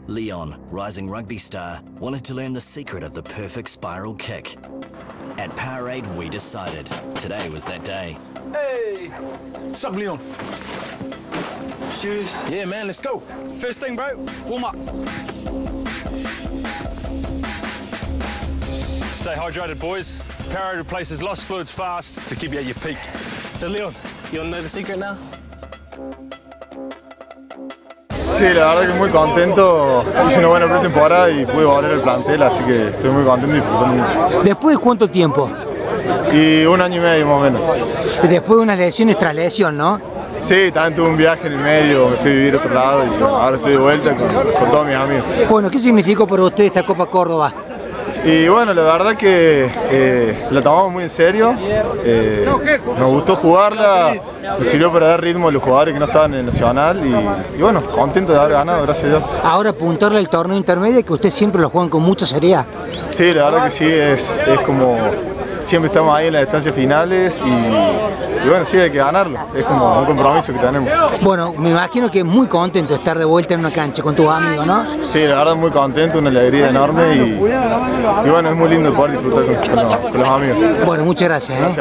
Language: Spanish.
Leon, rising rugby star, wanted to learn the secret of the perfect spiral kick. At Powerade, we decided today was that day. Hey! What's up, Leon? Serious? Yeah, man, let's go. First thing, bro, warm up. Stay hydrated, boys. Powerade replaces lost fluids fast to keep you at your peak. So, Leon, you want to know the secret now? Sí, la verdad que muy contento, hice una buena pretemporada y pude volver al plantel, así que estoy muy contento y disfrutando mucho. ¿Después de cuánto tiempo? Y 1 año y medio más o menos. Después de una lesión tras lesión, ¿no? Sí, también tuve un viaje en el medio, me fui a vivir a otro lado y bueno, ahora estoy de vuelta con todos mis amigos. Bueno, ¿qué significó para usted esta Copa Córdoba? Y bueno, la verdad que la tomamos muy en serio, nos gustó jugarla, nos sirvió para dar ritmo a los jugadores que no estaban en el Nacional y bueno, contento de haber ganado, gracias a Dios. Ahora apuntarle al torneo intermedio que usted siempre lo juegan con mucha seriedad. Sí, la verdad que sí, es como siempre estamos ahí en las estancias finales y bueno, sí, hay que ganarlo, es como un compromiso que tenemos. Bueno, me imagino que es muy contento de estar de vuelta en una cancha con tus amigos, ¿no? Sí, la verdad muy contento, una alegría enorme y bueno, es muy lindo poder disfrutar con los amigos. Bueno, muchas gracias.